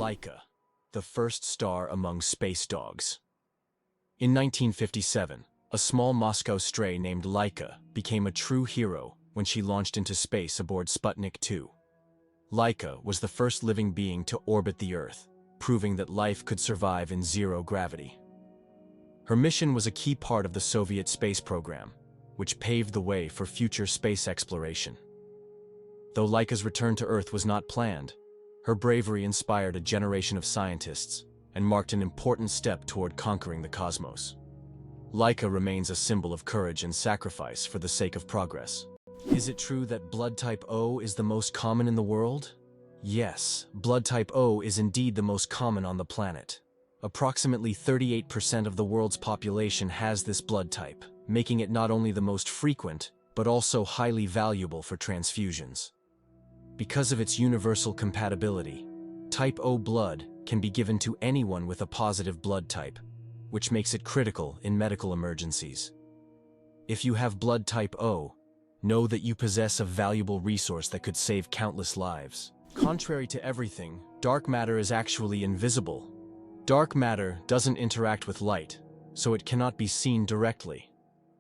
Laika, the first star among space dogs. In 1957, a small Moscow stray named Laika became a true hero when she launched into space aboard Sputnik 2. Laika was the first living being to orbit the Earth, proving that life could survive in zero gravity. Her mission was a key part of the Soviet space program, which paved the way for future space exploration. Though Laika's return to Earth was not planned, her bravery inspired a generation of scientists and marked an important step toward conquering the cosmos. Laika remains a symbol of courage and sacrifice for the sake of progress. Is it true that blood type O is the most common in the world? Yes, blood type O is indeed the most common on the planet. Approximately 38% of the world's population has this blood type, making it not only the most frequent, but also highly valuable for transfusions. Because of its universal compatibility, type O blood can be given to anyone with a positive blood type, which makes it critical in medical emergencies. If you have blood type O, know that you possess a valuable resource that could save countless lives. Contrary to everything, dark matter is actually invisible. Dark matter doesn't interact with light, so it cannot be seen directly.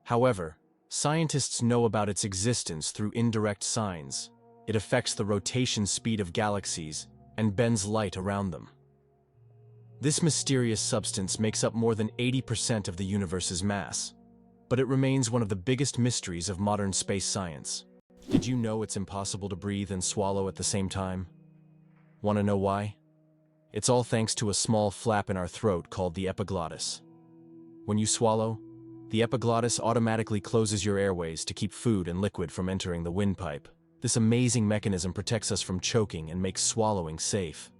However, scientists know about its existence through indirect signs. It affects the rotation speed of galaxies and bends light around them. This mysterious substance makes up more than 80% of the universe's mass, but it remains one of the biggest mysteries of modern space science. Did you know it's impossible to breathe and swallow at the same time? Want to know why? It's all thanks to a small flap in our throat called the epiglottis. When you swallow, the epiglottis automatically closes your airways to keep food and liquid from entering the windpipe. This amazing mechanism protects us from choking and makes swallowing safe.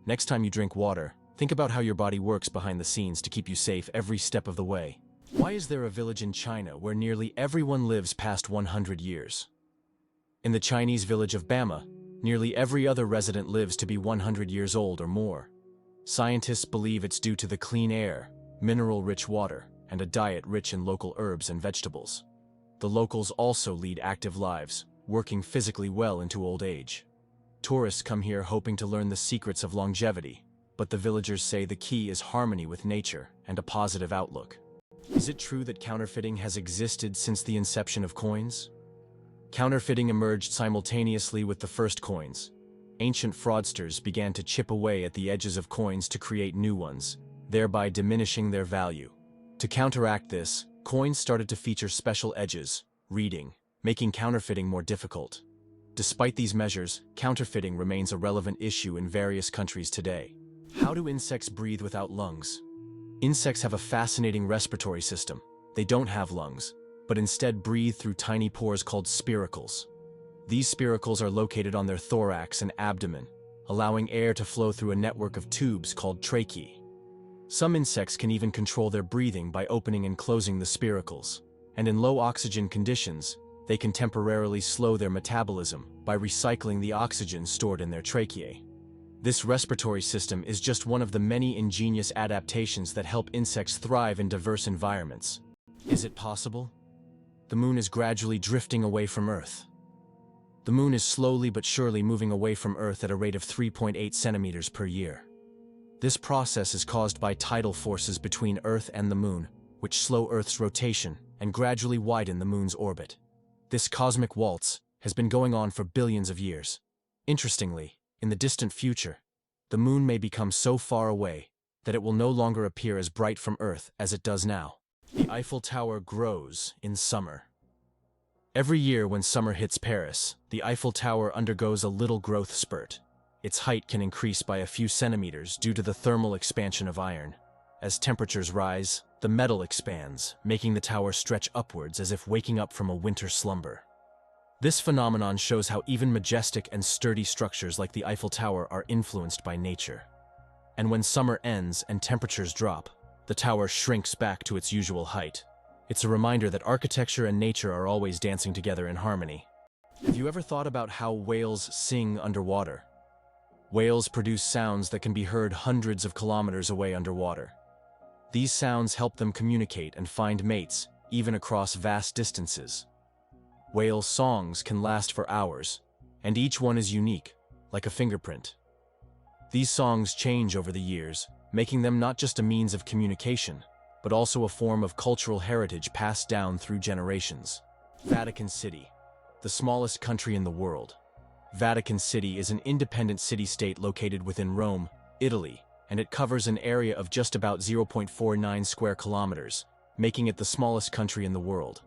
Next time you drink water, think about how your body works behind the scenes to keep you safe every step of the way. Why is there a village in China where nearly everyone lives past 100 years? In the Chinese village of Bama, nearly every other resident lives to be 100 years old or more. Scientists believe it's due to the clean air, mineral-rich water, and a diet rich in local herbs and vegetables. The locals also lead active lives, working physically well into old age. Tourists come here hoping to learn the secrets of longevity, but the villagers say the key is harmony with nature and a positive outlook. Is it true that counterfeiting has existed since the inception of coins? Counterfeiting emerged simultaneously with the first coins. Ancient fraudsters began to chip away at the edges of coins to create new ones, thereby diminishing their value. To counteract this, coins started to feature special edges, reading, making counterfeiting more difficult. Despite these measures, counterfeiting remains a relevant issue in various countries today. How do insects breathe without lungs? Insects have a fascinating respiratory system. They don't have lungs, but instead breathe through tiny pores called spiracles. These spiracles are located on their thorax and abdomen, allowing air to flow through a network of tubes called tracheae. Some insects can even control their breathing by opening and closing the spiracles, and in low oxygen conditions, they can temporarily slow their metabolism by recycling the oxygen stored in their tracheae. This respiratory system is just one of the many ingenious adaptations that help insects thrive in diverse environments. Is it possible? The moon is gradually drifting away from Earth. The moon is slowly but surely moving away from Earth at a rate of 3.8 centimeters per year. This process is caused by tidal forces between Earth and the moon, which slow Earth's rotation and gradually widen the moon's orbit. This cosmic waltz has been going on for billions of years. Interestingly, in the distant future, the moon may become so far away that it will no longer appear as bright from Earth as it does now. The Eiffel Tower grows in summer. Every year when summer hits Paris, the Eiffel Tower undergoes a little growth spurt. Its height can increase by a few centimeters due to the thermal expansion of iron. As temperatures rise, the metal expands, making the tower stretch upwards as if waking up from a winter slumber. This phenomenon shows how even majestic and sturdy structures like the Eiffel Tower are influenced by nature. And when summer ends and temperatures drop, the tower shrinks back to its usual height. It's a reminder that architecture and nature are always dancing together in harmony. Have you ever thought about how whales sing underwater? Whales produce sounds that can be heard hundreds of kilometers away underwater. These sounds help them communicate and find mates, even across vast distances. Whale songs can last for hours, and each one is unique, like a fingerprint. These songs change over the years, making them not just a means of communication, but also a form of cultural heritage passed down through generations. Vatican City, the smallest country in the world. Vatican City is an independent city-state located within Rome, Italy, and it covers an area of just about 0.49 square kilometers, making it the smallest country in the world.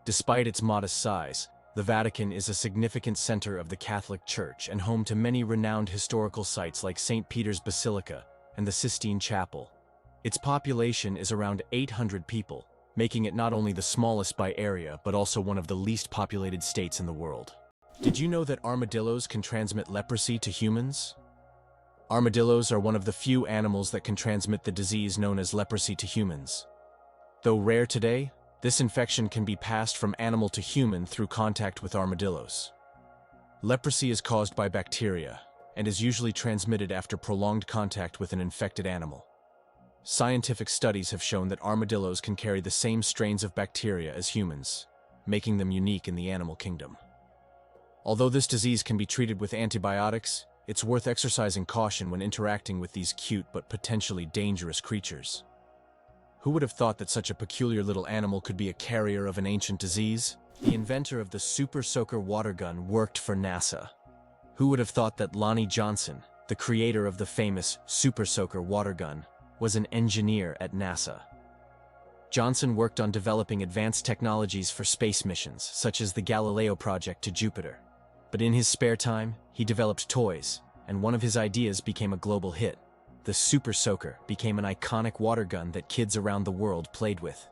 Despite its modest size, the Vatican is a significant center of the Catholic Church and home to many renowned historical sites like St. Peter's Basilica and the Sistine Chapel. Its population is around 800 people, making it not only the smallest by area but also one of the least populated states in the world. Did you know that armadillos can transmit leprosy to humans? Armadillos are one of the few animals that can transmit the disease known as leprosy to humans. Though rare today, this infection can be passed from animal to human through contact with armadillos. Leprosy is caused by bacteria and is usually transmitted after prolonged contact with an infected animal. Scientific studies have shown that armadillos can carry the same strains of bacteria as humans, making them unique in the animal kingdom. Although this disease can be treated with antibiotics, it's worth exercising caution when interacting with these cute but potentially dangerous creatures. Who would have thought that such a peculiar little animal could be a carrier of an ancient disease? The inventor of the Super Soaker water gun worked for NASA. Who would have thought that Lonnie Johnson, the creator of the famous Super Soaker water gun, was an engineer at NASA? Johnson worked on developing advanced technologies for space missions, such as the Galileo project to Jupiter. But in his spare time, he developed toys, and one of his ideas became a global hit. The Super Soaker became an iconic water gun that kids around the world played with.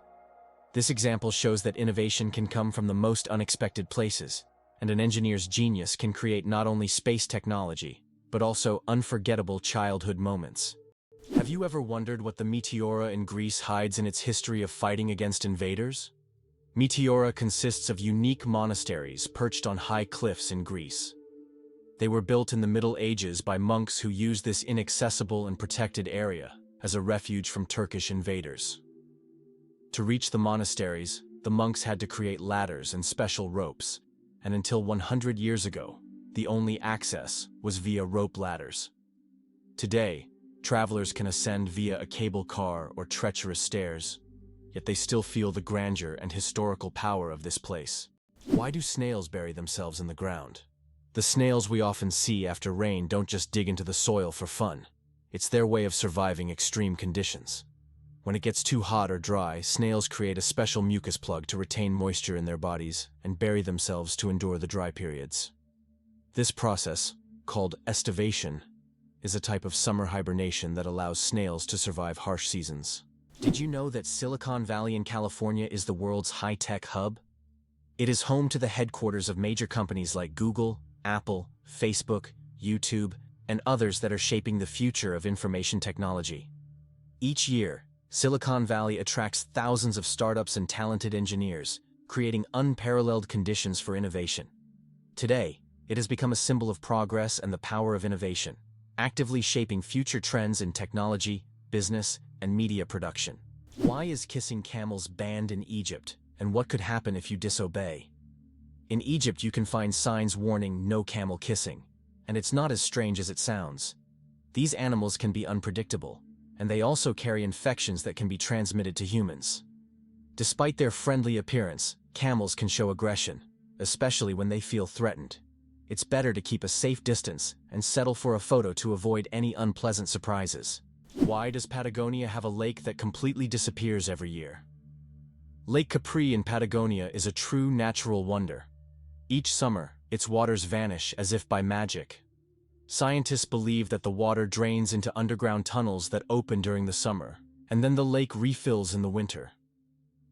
This example shows that innovation can come from the most unexpected places, and an engineer's genius can create not only space technology, but also unforgettable childhood moments. Have you ever wondered what the Meteora in Greece hides in its history of fighting against invaders? Meteora consists of unique monasteries perched on high cliffs in Greece. They were built in the Middle Ages by monks who used this inaccessible and protected area as a refuge from Turkish invaders. To reach the monasteries, the monks had to create ladders and special ropes, and until 100 years ago, the only access was via rope ladders. Today, travelers can ascend via a cable car or treacherous stairs, yet they still feel the grandeur and historical power of this place. Why do snails bury themselves in the ground? The snails we often see after rain don't just dig into the soil for fun. It's their way of surviving extreme conditions. When it gets too hot or dry, snails create a special mucus plug to retain moisture in their bodies and bury themselves to endure the dry periods. This process, called estivation, is a type of summer hibernation that allows snails to survive harsh seasons. Did you know that Silicon Valley in California is the world's high-tech hub? It is home to the headquarters of major companies like Google, Apple, Facebook, YouTube, and others that are shaping the future of information technology. Each year, Silicon Valley attracts thousands of startups and talented engineers, creating unparalleled conditions for innovation. Today, it has become a symbol of progress and the power of innovation, actively shaping future trends in technology, business, and media production. Why is kissing camels banned in Egypt, and what could happen if you disobey? In Egypt, you can find signs warning "no camel kissing," and it's not as strange as it sounds. These animals can be unpredictable, and they also carry infections that can be transmitted to humans. Despite their friendly appearance, camels can show aggression, especially when they feel threatened. It's better to keep a safe distance and settle for a photo to avoid any unpleasant surprises. Why does Patagonia have a lake that completely disappears every year? Lake Capri in Patagonia is a true natural wonder. Each summer, its waters vanish as if by magic. Scientists believe that the water drains into underground tunnels that open during the summer, and then the lake refills in the winter.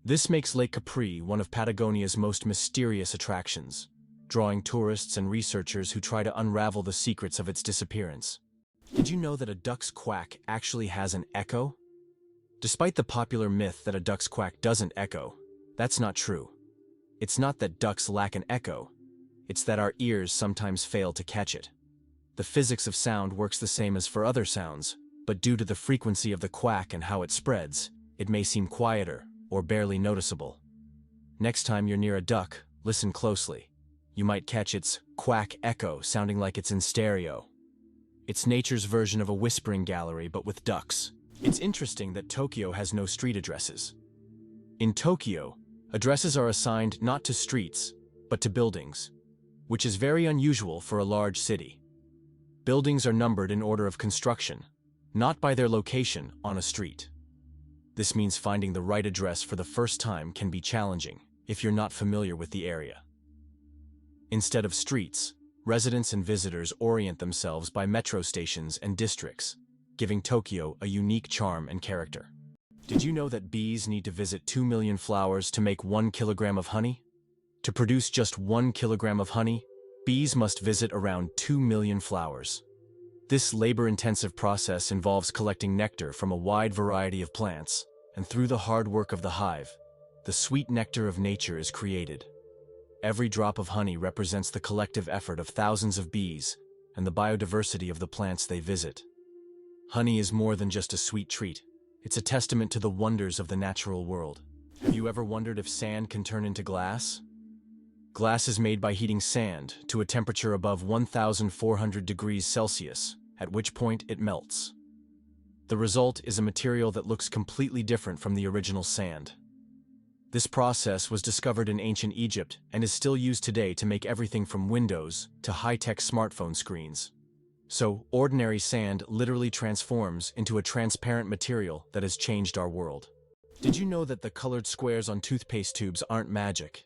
This makes Lake Capri one of Patagonia's most mysterious attractions, drawing tourists and researchers who try to unravel the secrets of its disappearance. Did you know that a duck's quack actually has an echo? Despite the popular myth that a duck's quack doesn't echo, that's not true. It's not that ducks lack an echo, it's that our ears sometimes fail to catch it. The physics of sound works the same as for other sounds, but due to the frequency of the quack and how it spreads, it may seem quieter or barely noticeable. Next time you're near a duck, listen closely. You might catch its quack echo sounding like it's in stereo. It's nature's version of a whispering gallery, but with ducks. It's interesting that Tokyo has no street addresses. In Tokyo, addresses are assigned not to streets, but to buildings, which is very unusual for a large city. Buildings are numbered in order of construction, not by their location on a street. This means finding the right address for the first time can be challenging if you're not familiar with the area. Instead of streets, residents and visitors orient themselves by metro stations and districts, giving Tokyo a unique charm and character. Did you know that bees need to visit 2 million flowers to make 1 kilogram of honey? To produce just 1 kilogram of honey, bees must visit around 2 million flowers. This labor-intensive process involves collecting nectar from a wide variety of plants, and through the hard work of the hive, the sweet nectar of nature is created. Every drop of honey represents the collective effort of thousands of bees and the biodiversity of the plants they visit. Honey is more than just a sweet treat. It's a testament to the wonders of the natural world. Have you ever wondered if sand can turn into glass? Glass is made by heating sand to a temperature above 1,400 degrees Celsius, at which point it melts. The result is a material that looks completely different from the original sand. This process was discovered in ancient Egypt and is still used today to make everything from windows to high-tech smartphone screens. So, ordinary sand literally transforms into a transparent material that has changed our world. Did you know that the colored squares on toothpaste tubes aren't magic?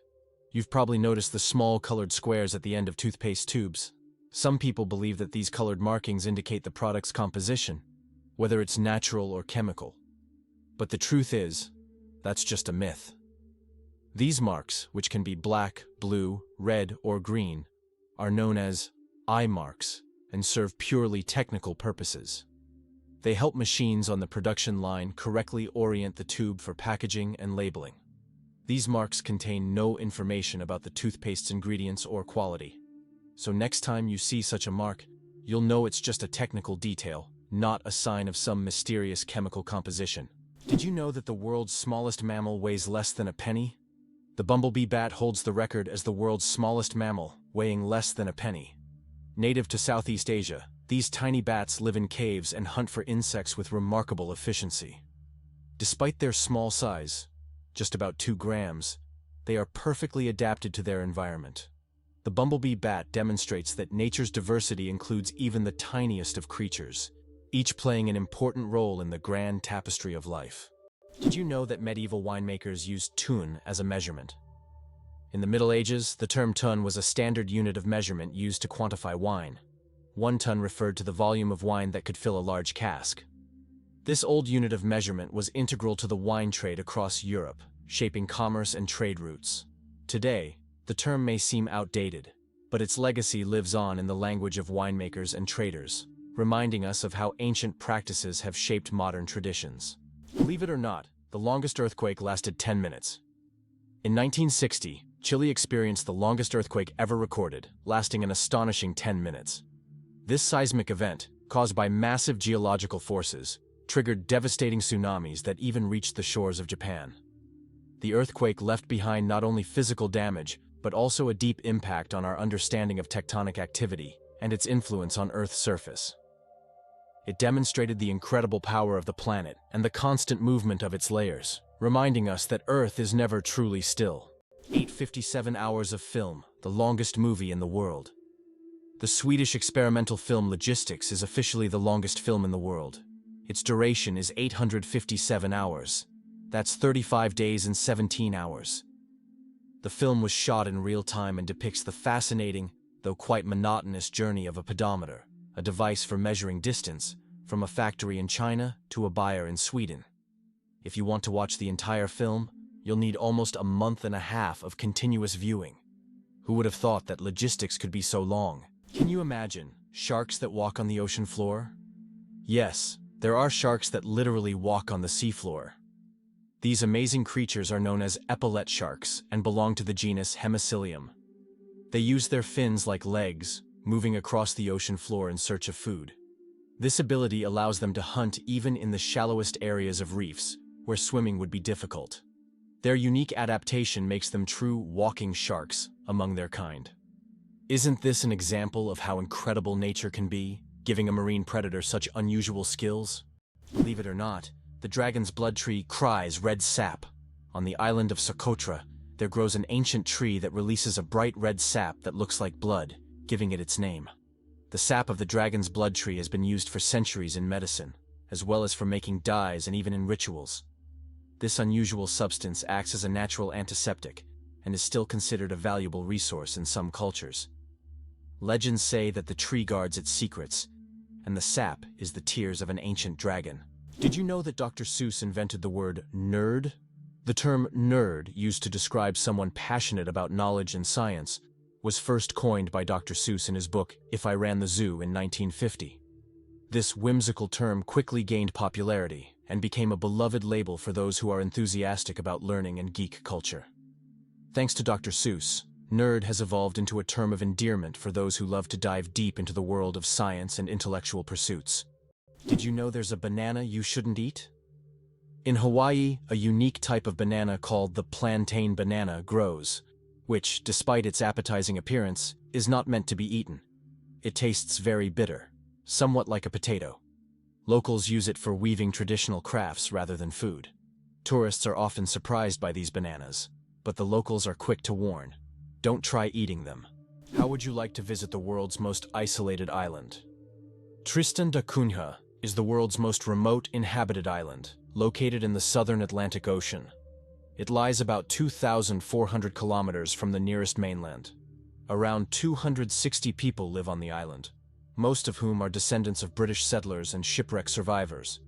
You've probably noticed the small colored squares at the end of toothpaste tubes. Some people believe that these colored markings indicate the product's composition, whether it's natural or chemical. But the truth is, that's just a myth. These marks, which can be black, blue, red, or green, are known as eye marks and serve purely technical purposes. They help machines on the production line correctly orient the tube for packaging and labeling. These marks contain no information about the toothpaste's ingredients or quality. So next time you see such a mark, you'll know it's just a technical detail, not a sign of some mysterious chemical composition. Did you know that the world's smallest mammal weighs less than a penny? The bumblebee bat holds the record as the world's smallest mammal, weighing less than a penny. Native to Southeast Asia, these tiny bats live in caves and hunt for insects with remarkable efficiency. Despite their small size, just about 2 grams, they are perfectly adapted to their environment. The bumblebee bat demonstrates that nature's diversity includes even the tiniest of creatures, each playing an important role in the grand tapestry of life. Did you know that medieval winemakers used tun as a measurement? In the Middle Ages, the term tun was a standard unit of measurement used to quantify wine. 1 tun referred to the volume of wine that could fill a large cask. This old unit of measurement was integral to the wine trade across Europe, shaping commerce and trade routes. Today, the term may seem outdated, but its legacy lives on in the language of winemakers and traders, reminding us of how ancient practices have shaped modern traditions. Believe it or not, the longest earthquake lasted 10 minutes. In 1960, Chile experienced the longest earthquake ever recorded, lasting an astonishing 10 minutes. This seismic event, caused by massive geological forces, triggered devastating tsunamis that even reached the shores of Japan. The earthquake left behind not only physical damage, but also a deep impact on our understanding of tectonic activity and its influence on Earth's surface. It demonstrated the incredible power of the planet and the constant movement of its layers, reminding us that Earth is never truly still. 857 hours of film, the longest movie in the world. The Swedish experimental film Logistics is officially the longest film in the world. Its duration is 857 hours. That's 35 days and 17 hours. The film was shot in real time and depicts the fascinating, though quite monotonous journey of a pedometer, a device for measuring distance from a factory in China to a buyer in Sweden. If you want to watch the entire film, you'll need almost a month and a half of continuous viewing. Who would have thought that logistics could be so long? Can you imagine sharks that walk on the ocean floor? Yes, there are sharks that literally walk on the seafloor. These amazing creatures are known as epaulette sharks and belong to the genus Hemicillium. They use their fins like legs, moving across the ocean floor in search of food. This ability allows them to hunt even in the shallowest areas of reefs, where swimming would be difficult. Their unique adaptation makes them true walking sharks among their kind. Isn't this an example of how incredible nature can be? giving a marine predator such unusual skills? Believe it or not, the dragon's blood tree cries red sap. On the island of Socotra, there grows an ancient tree that releases a bright red sap that looks like blood, giving it its name. The sap of the dragon's blood tree has been used for centuries in medicine, as well as for making dyes and even in rituals. This unusual substance acts as a natural antiseptic and is still considered a valuable resource in some cultures. Legends say that the tree guards its secrets, and the sap is the tears of an ancient dragon. Did you know that Dr. Seuss invented the word nerd? The term nerd, used to describe someone passionate about knowledge and science, was first coined by Dr. Seuss in his book If I Ran the Zoo in 1950. This whimsical term quickly gained popularity and became a beloved label for those who are enthusiastic about learning and geek culture. Thanks to Dr. Seuss, nerd has evolved into a term of endearment for those who love to dive deep into the world of science and intellectual pursuits. Did you know there's a banana you shouldn't eat? In Hawaii, a unique type of banana called the plantain banana grows, which, despite its appetizing appearance, is not meant to be eaten. It tastes very bitter, somewhat like a potato. Locals use it for weaving traditional crafts rather than food. Tourists are often surprised by these bananas, but the locals are quick to warn. Don't try eating them. How would you like to visit the world's most isolated island? Tristan da Cunha is the world's most remote inhabited island, located in the southern Atlantic Ocean. It lies about 2,400 kilometers from the nearest mainland. Around 260 people live on the island, most of whom are descendants of British settlers and shipwreck survivors.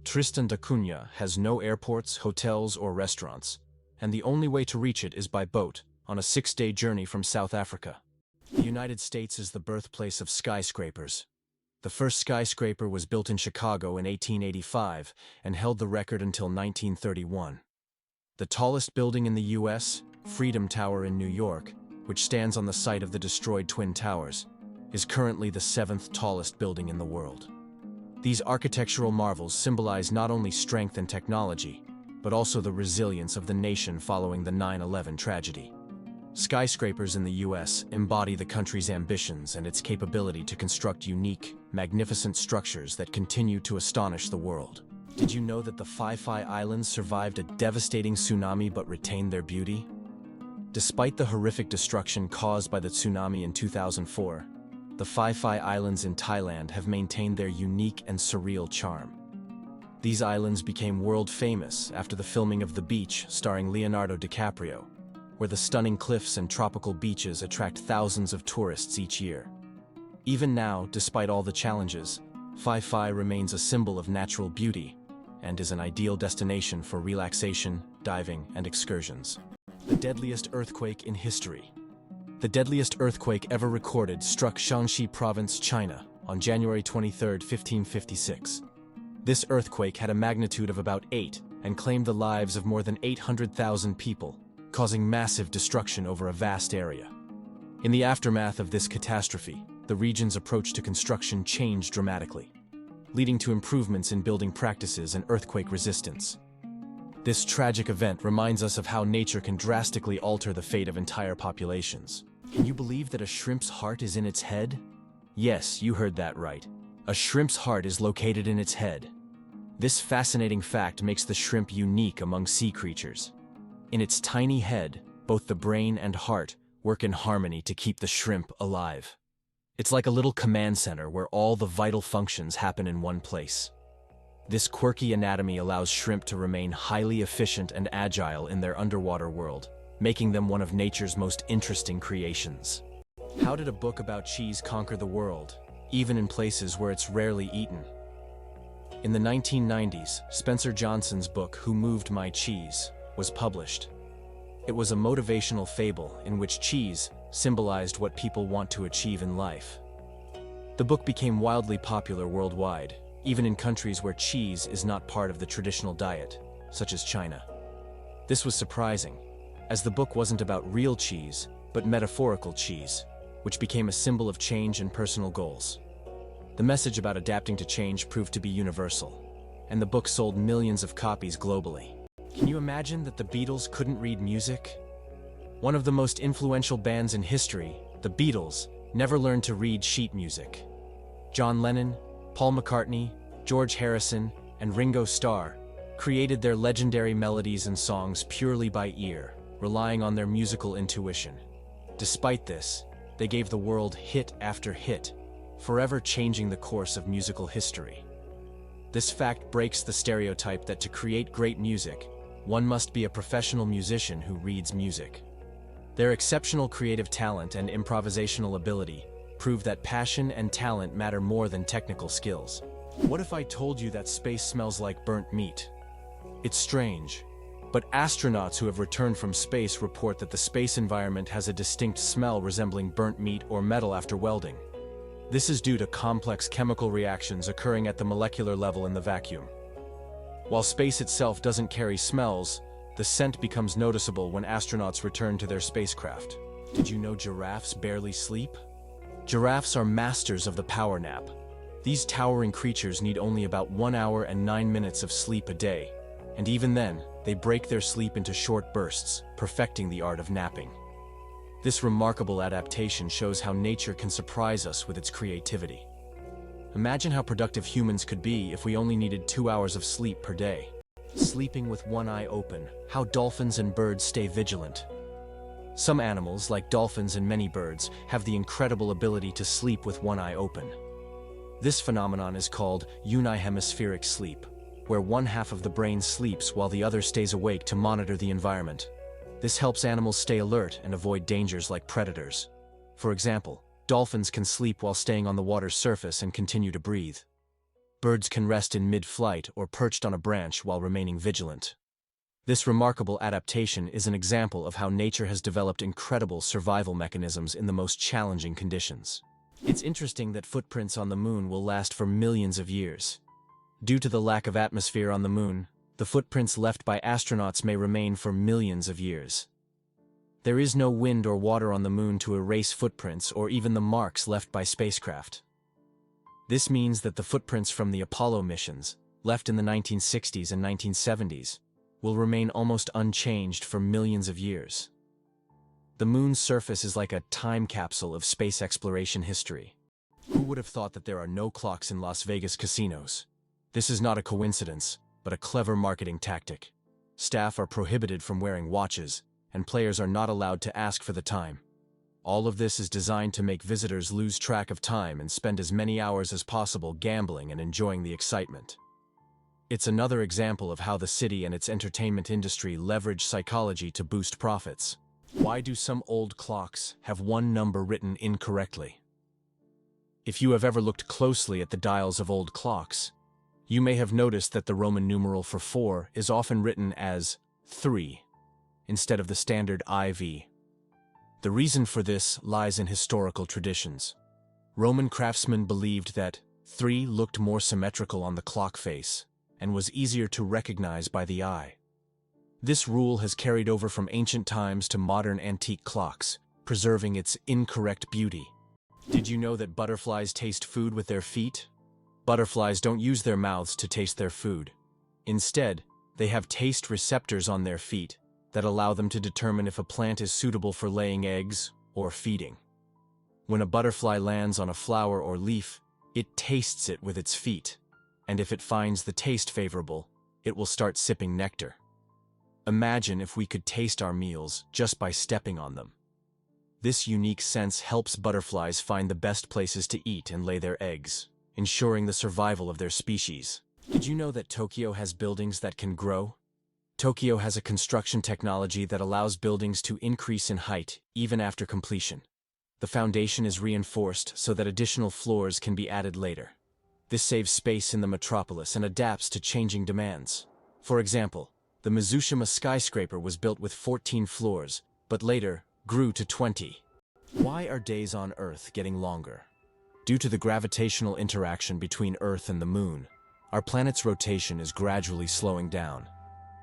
Tristan da Cunha has no airports, hotels, or restaurants, and the only way to reach it is by boat, on a 6-day journey from South Africa. The United States is the birthplace of skyscrapers. The first skyscraper was built in Chicago in 1885 and held the record until 1931. The tallest building in the U.S., Freedom Tower in New York, which stands on the site of the destroyed Twin Towers, is currently the 7th tallest building in the world. These architectural marvels symbolize not only strength and technology, but also the resilience of the nation following the 9/11 tragedy. Skyscrapers in the U.S. embody the country's ambitions and its capability to construct unique, magnificent structures that continue to astonish the world. Did you know that the Phi Islands survived a devastating tsunami but retained their beauty? Despite the horrific destruction caused by the tsunami in 2004, the Phi Islands in Thailand have maintained their unique and surreal charm. These islands became world famous after the filming of The Beach starring Leonardo DiCaprio, where the stunning cliffs and tropical beaches attract thousands of tourists each year. Even now, despite all the challenges, Phi remains a symbol of natural beauty and is an ideal destination for relaxation, diving, and excursions. The deadliest earthquake in history. The deadliest earthquake ever recorded struck Shanxi Province, China, on January 23, 1556. This earthquake had a magnitude of about 8 and claimed the lives of more than 800,000 people, causing massive destruction over a vast area. In the aftermath of this catastrophe, the region's approach to construction changed dramatically, leading to improvements in building practices and earthquake resistance. This tragic event reminds us of how nature can drastically alter the fate of entire populations. Can you believe that a shrimp's heart is in its head? Yes, you heard that right. A shrimp's heart is located in its head. This fascinating fact makes the shrimp unique among sea creatures. In its tiny head, both the brain and heart work in harmony to keep the shrimp alive. It's like a little command center where all the vital functions happen in one place. This quirky anatomy allows shrimp to remain highly efficient and agile in their underwater world, making them one of nature's most interesting creations. How did a book about cheese conquer the world, even in places where it's rarely eaten? In the 1990s, Spencer Johnson's book, Who Moved My Cheese, was published. It was a motivational fable in which cheese symbolized what people want to achieve in life. The book became wildly popular worldwide, even in countries where cheese is not part of the traditional diet, such as China. This was surprising, as the book wasn't about real cheese, but metaphorical cheese, which became a symbol of change and personal goals. The message about adapting to change proved to be universal, and the book sold millions of copies globally. Can you imagine that the Beatles couldn't read music? One of the most influential bands in history, the Beatles, never learned to read sheet music. John Lennon, Paul McCartney, George Harrison, and Ringo Starr created their legendary melodies and songs purely by ear, relying on their musical intuition. Despite this, they gave the world hit after hit, forever changing the course of musical history. This fact breaks the stereotype that to create great music, one must be a professional musician who reads music. Their exceptional creative talent and improvisational ability prove that passion and talent matter more than technical skills. What if I told you that space smells like burnt meat? It's strange, but astronauts who have returned from space report that the space environment has a distinct smell resembling burnt meat or metal after welding. This is due to complex chemical reactions occurring at the molecular level in the vacuum. While space itself doesn't carry smells, the scent becomes noticeable when astronauts return to their spacecraft. Did you know giraffes barely sleep? Giraffes are masters of the power nap. These towering creatures need only about 1 hour and 9 minutes of sleep a day, and even then, they break their sleep into short bursts, perfecting the art of napping. This remarkable adaptation shows how nature can surprise us with its creativity. Imagine how productive humans could be if we only needed 2 hours of sleep per day. Sleeping with one eye open, how dolphins and birds stay vigilant. Some animals, like dolphins and many birds, have the incredible ability to sleep with one eye open. This phenomenon is called unihemispheric sleep, where one half of the brain sleeps while the other stays awake to monitor the environment. This helps animals stay alert and avoid dangers like predators. For example, dolphins can sleep while staying on the water's surface and continue to breathe. Birds can rest in mid-flight or perched on a branch while remaining vigilant. This remarkable adaptation is an example of how nature has developed incredible survival mechanisms in the most challenging conditions. It's interesting that footprints on the moon will last for millions of years. Due to the lack of atmosphere on the moon, the footprints left by astronauts may remain for millions of years. There is no wind or water on the moon to erase footprints or even the marks left by spacecraft. This means that the footprints from the Apollo missions, left in the 1960s and 1970s, will remain almost unchanged for millions of years. The moon's surface is like a time capsule of space exploration history. Who would have thought that there are no clocks in Las Vegas casinos? This is not a coincidence, but a clever marketing tactic. Staff are prohibited from wearing watches, and players are not allowed to ask for the time. All of this is designed to make visitors lose track of time and spend as many hours as possible gambling and enjoying the excitement. It's another example of how the city and its entertainment industry leverage psychology to boost profits. Why do some old clocks have one number written incorrectly? If you have ever looked closely at the dials of old clocks, you may have noticed that the Roman numeral for 4 is often written as 3, instead of the standard IV. The reason for this lies in historical traditions. Roman craftsmen believed that 3 looked more symmetrical on the clock face and was easier to recognize by the eye. This rule has carried over from ancient times to modern antique clocks, preserving its incorrect beauty. Did you know that butterflies taste food with their feet? Butterflies don't use their mouths to taste their food. Instead, they have taste receptors on their feet that allow them to determine if a plant is suitable for laying eggs or feeding. When a butterfly lands on a flower or leaf, it tastes it with its feet, and if it finds the taste favorable, it will start sipping nectar. Imagine if we could taste our meals just by stepping on them. This unique sense helps butterflies find the best places to eat and lay their eggs, ensuring the survival of their species. Did you know that Tokyo has buildings that can grow? Tokyo has a construction technology that allows buildings to increase in height even after completion. The foundation is reinforced so that additional floors can be added later. This saves space in the metropolis and adapts to changing demands. For example, the Mizushima skyscraper was built with 14 floors, but later grew to 20. Why are days on Earth getting longer? Due to the gravitational interaction between Earth and the Moon, our planet's rotation is gradually slowing down.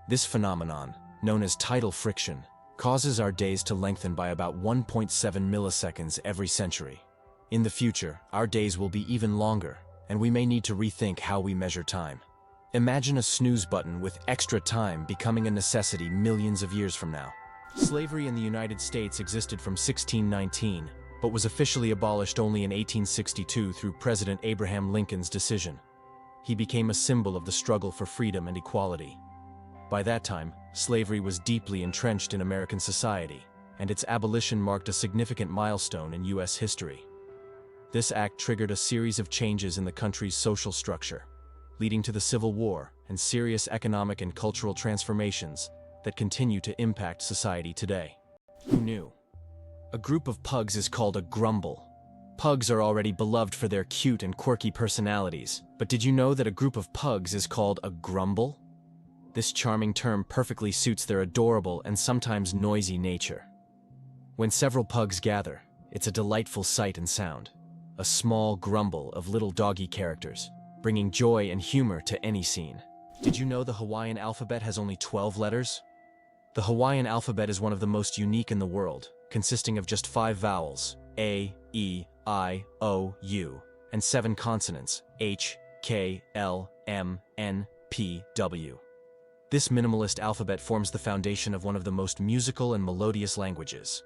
This phenomenon, known as tidal friction, causes our days to lengthen by about 1.7 milliseconds every century. In the future, our days will be even longer, and we may need to rethink how we measure time. Imagine a snooze button with extra time becoming a necessity millions of years from now. Slavery in the United States existed from 1619, but was officially abolished only in 1862 through President Abraham Lincoln's decision. He became a symbol of the struggle for freedom and equality. By that time, slavery was deeply entrenched in American society, and its abolition marked a significant milestone in U.S. history. This act triggered a series of changes in the country's social structure, leading to the Civil War and serious economic and cultural transformations that continue to impact society today. Who knew? A group of pugs is called a grumble. Pugs are already beloved for their cute and quirky personalities, but did you know that a group of pugs is called a grumble? This charming term perfectly suits their adorable and sometimes noisy nature. When several pugs gather, it's a delightful sight and sound. A small grumble of little doggy characters, bringing joy and humor to any scene. Did you know the Hawaiian alphabet has only 12 letters? The Hawaiian alphabet is one of the most unique in the world, consisting of just 5 vowels, A, E, I, O, U, and 7 consonants, H, K, L, M, N, P, W. This minimalist alphabet forms the foundation of one of the most musical and melodious languages.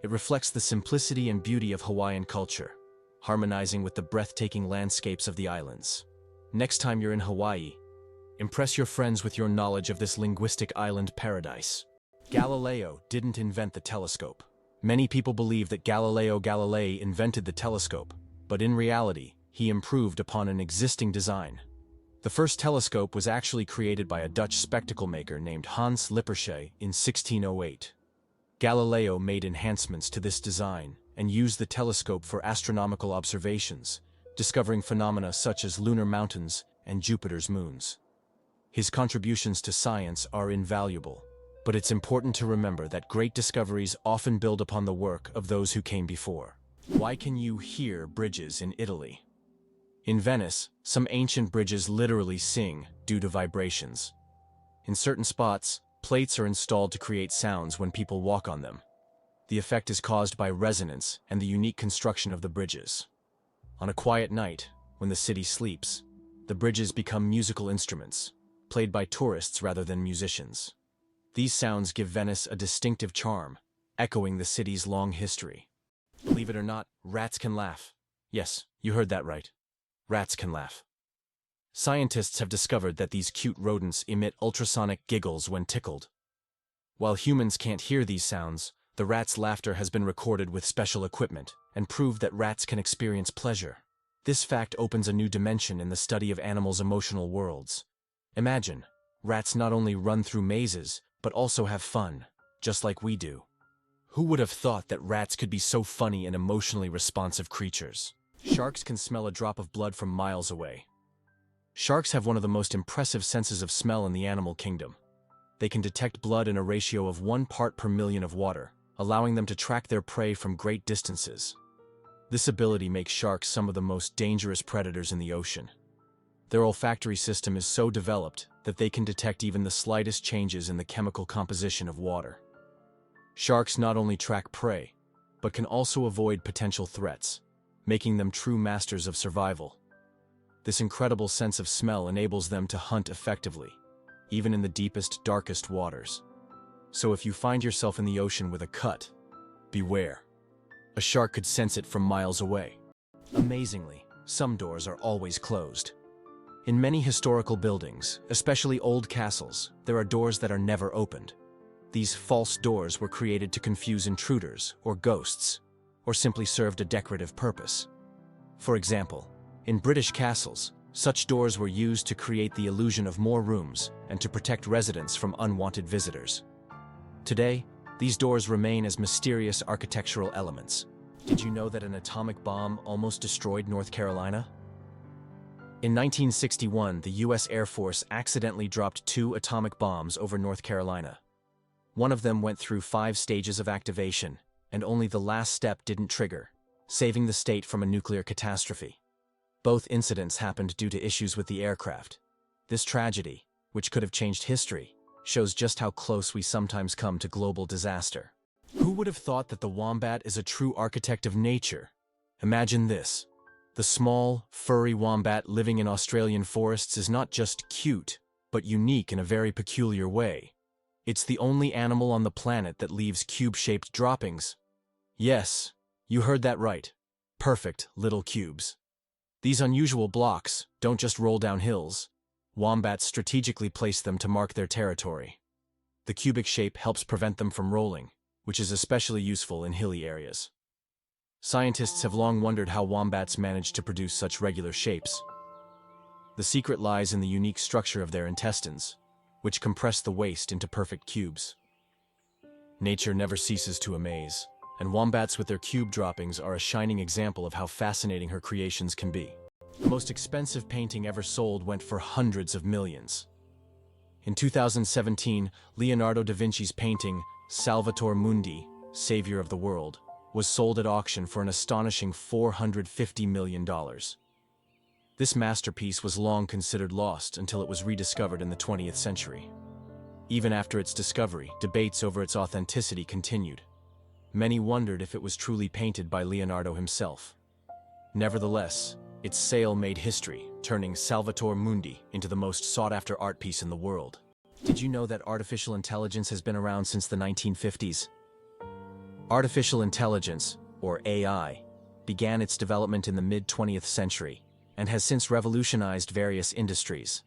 It reflects the simplicity and beauty of Hawaiian culture, harmonizing with the breathtaking landscapes of the islands. Next time you're in Hawaii, impress your friends with your knowledge of this linguistic island paradise. Galileo didn't invent the telescope. Many people believe that Galileo Galilei invented the telescope, but in reality, he improved upon an existing design. The first telescope was actually created by a Dutch spectacle maker named Hans Lippershey in 1608. Galileo made enhancements to this design and used the telescope for astronomical observations, discovering phenomena such as lunar mountains and Jupiter's moons. His contributions to science are invaluable, but it's important to remember that great discoveries often build upon the work of those who came before. Why can you hear bridges in Italy? In Venice, some ancient bridges literally sing due to vibrations. In certain spots, plates are installed to create sounds when people walk on them. The effect is caused by resonance and the unique construction of the bridges. On a quiet night, when the city sleeps, the bridges become musical instruments, played by tourists rather than musicians. These sounds give Venice a distinctive charm, echoing the city's long history. Believe it or not, rats can laugh. Yes, you heard that right. Rats can laugh. Scientists have discovered that these cute rodents emit ultrasonic giggles when tickled. While humans can't hear these sounds, the rat's laughter has been recorded with special equipment and proved that rats can experience pleasure. This fact opens a new dimension in the study of animals' emotional worlds. Imagine, rats not only run through mazes, but also have fun, just like we do. Who would have thought that rats could be so funny and emotionally responsive creatures? Sharks can smell a drop of blood from miles away. Sharks have one of the most impressive senses of smell in the animal kingdom. They can detect blood in a ratio of 1 part per million of water, allowing them to track their prey from great distances. This ability makes sharks some of the most dangerous predators in the ocean. Their olfactory system is so developed that they can detect even the slightest changes in the chemical composition of water. Sharks not only track prey, but can also avoid potential threats, making them true masters of survival. This incredible sense of smell enables them to hunt effectively, even in the deepest, darkest waters. So if you find yourself in the ocean with a cut, beware. A shark could sense it from miles away. Amazingly, some doors are always closed. In many historical buildings, especially old castles, there are doors that are never opened. These false doors were created to confuse intruders or ghosts, or simply served a decorative purpose. For example, in British castles, such doors were used to create the illusion of more rooms and to protect residents from unwanted visitors. Today, these doors remain as mysterious architectural elements. Did you know that an atomic bomb almost destroyed North Carolina? In 1961, the U.S. Air Force accidentally dropped 2 atomic bombs over North Carolina. One of them went through 5 stages of activation, and only the last step didn't trigger, saving the state from a nuclear catastrophe. Both incidents happened due to issues with the aircraft. This tragedy, which could have changed history, shows just how close we sometimes come to global disaster. Who would have thought that the wombat is a true architect of nature? Imagine this. The small, furry wombat living in Australian forests is not just cute, but unique in a very peculiar way. It's the only animal on the planet that leaves cube-shaped droppings. Yes, You heard that right. Perfect little cubes. These unusual blocks don't just roll down hills. Wombats strategically place them to mark their territory. The cubic shape helps prevent them from rolling, which is especially useful in hilly areas. Scientists have long wondered how wombats manage to produce such regular shapes. The secret lies in the unique structure of their intestines, which compress the waste into perfect cubes. Nature never ceases to amaze, and wombats with their cube droppings are a shining example of how fascinating her creations can be. The most expensive painting ever sold went for hundreds of millions. In 2017, Leonardo da Vinci's painting, Salvator Mundi, Savior of the World, was sold at auction for an astonishing $450 million. This masterpiece was long considered lost until it was rediscovered in the 20th century. Even after its discovery, debates over its authenticity continued. Many wondered if it was truly painted by Leonardo himself. Nevertheless, its sale made history, turning Salvator Mundi into the most sought-after art piece in the world. Did you know that artificial intelligence has been around since the 1950s? Artificial intelligence, or AI, began its development in the mid-20th century and has since revolutionized various industries.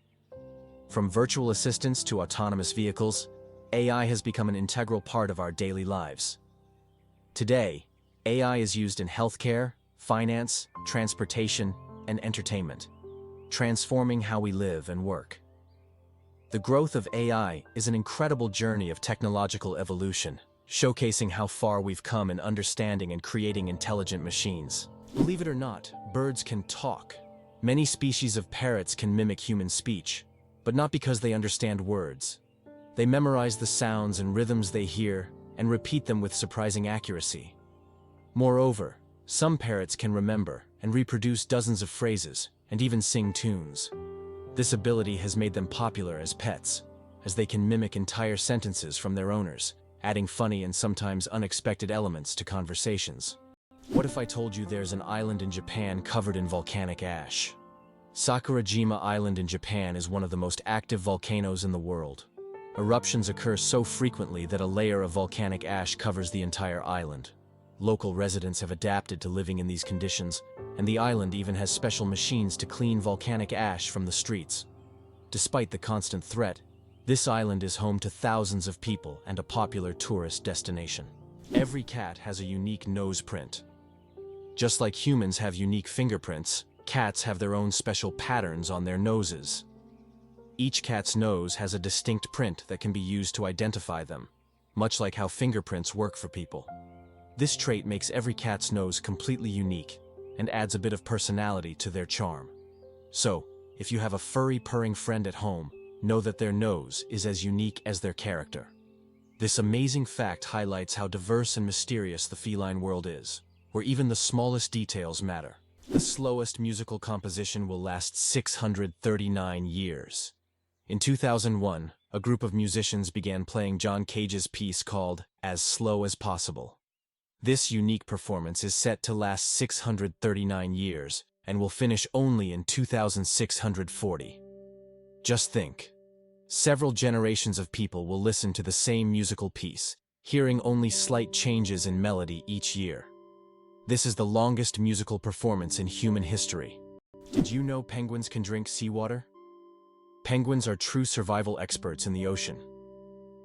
From virtual assistants to autonomous vehicles, AI has become an integral part of our daily lives. Today, AI is used in healthcare, finance, transportation, and entertainment, transforming how we live and work. The growth of AI is an incredible journey of technological evolution, showcasing how far we've come in understanding and creating intelligent machines. Believe it or not, birds can talk. Many species of parrots can mimic human speech, but not because they understand words. They memorize the sounds and rhythms they hear and repeat them with surprising accuracy. Moreover, some parrots can remember and reproduce dozens of phrases and even sing tunes. This ability has made them popular as pets, as they can mimic entire sentences from their owners, adding funny and sometimes unexpected elements to conversations. What if I told you there's an island in Japan covered in volcanic ash? Sakurajima Island in Japan is one of the most active volcanoes in the world. Eruptions occur so frequently that a layer of volcanic ash covers the entire island. Local residents have adapted to living in these conditions, and the island even has special machines to clean volcanic ash from the streets. Despite the constant threat, this island is home to thousands of people and a popular tourist destination. Every cat has a unique nose print. Just like humans have unique fingerprints, cats have their own special patterns on their noses. Each cat's nose has a distinct print that can be used to identify them, much like how fingerprints work for people. This trait makes every cat's nose completely unique and adds a bit of personality to their charm. So, if you have a furry purring friend at home, know that their nose is as unique as their character. This amazing fact highlights how diverse and mysterious the feline world is, where even the smallest details matter. The slowest musical composition will last 639 years. In 2001, a group of musicians began playing John Cage's piece called As Slow as Possible. This unique performance is set to last 639 years and will finish only in 2640. Just think. Several generations of people will listen to the same musical piece, hearing only slight changes in melody each year. This is the longest musical performance in human history. Did you know penguins can drink seawater? Penguins are true survival experts in the ocean.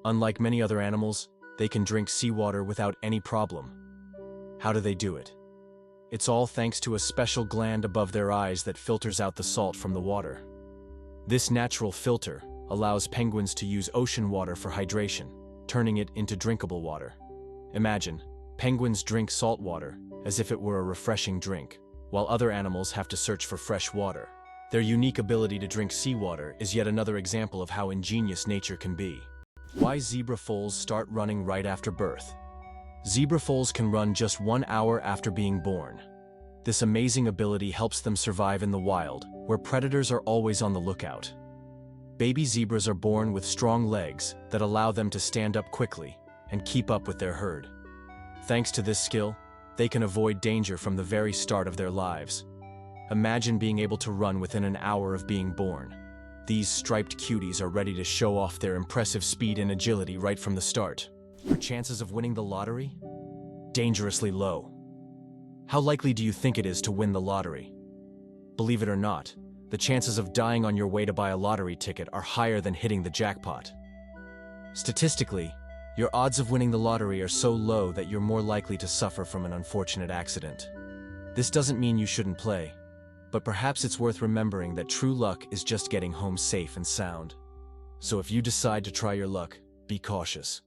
Unlike many other animals, they can drink seawater without any problem. How do they do it? It's all thanks to a special gland above their eyes that filters out the salt from the water. This natural filter allows penguins to use ocean water for hydration, turning it into drinkable water. Imagine, penguins drink salt water as if it were a refreshing drink, while other animals have to search for fresh water. Their unique ability to drink seawater is yet another example of how ingenious nature can be. Why zebra foals start running right after birth? Zebra foals can run just 1 hour after being born. This amazing ability helps them survive in the wild, where predators are always on the lookout. Baby zebras are born with strong legs that allow them to stand up quickly and keep up with their herd. Thanks to this skill, they can avoid danger from the very start of their lives. Imagine being able to run within an hour of being born. These striped cuties are ready to show off their impressive speed and agility right from the start. Are chances of winning the lottery? Dangerously low. How likely do you think it is to win the lottery? Believe it or not, the chances of dying on your way to buy a lottery ticket are higher than hitting the jackpot. Statistically, your odds of winning the lottery are so low that you're more likely to suffer from an unfortunate accident. This doesn't mean you shouldn't play, but perhaps it's worth remembering that true luck is just getting home safe and sound. So if you decide to try your luck, be cautious.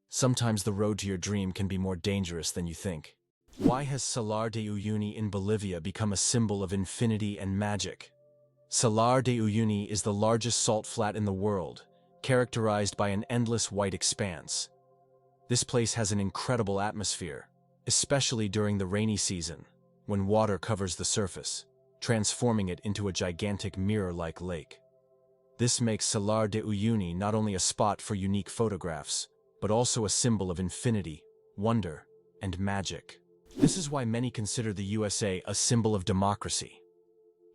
Sometimes the road to your dream can be more dangerous than you think. Why has Salar de Uyuni in Bolivia become a symbol of infinity and magic? Salar de Uyuni is the largest salt flat in the world, characterized by an endless white expanse. This place has an incredible atmosphere, especially during the rainy season, when water covers the surface, transforming it into a gigantic mirror-like lake. This makes Salar de Uyuni not only a spot for unique photographs, but also a symbol of infinity, wonder, and magic. This is why many consider the USA a symbol of democracy.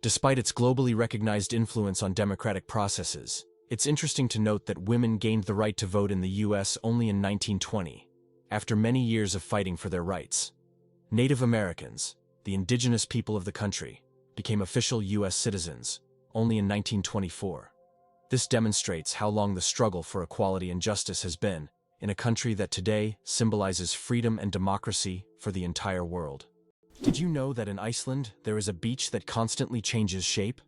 Despite its globally recognized influence on democratic processes, it's interesting to note that women gained the right to vote in the US only in 1920, after many years of fighting for their rights. Native Americans, the indigenous people of the country, became official US citizens only in 1924. This demonstrates how long the struggle for equality and justice has been in a country that today symbolizes freedom and democracy for the entire world. Did you know that in Iceland there is a beach that constantly changes shape?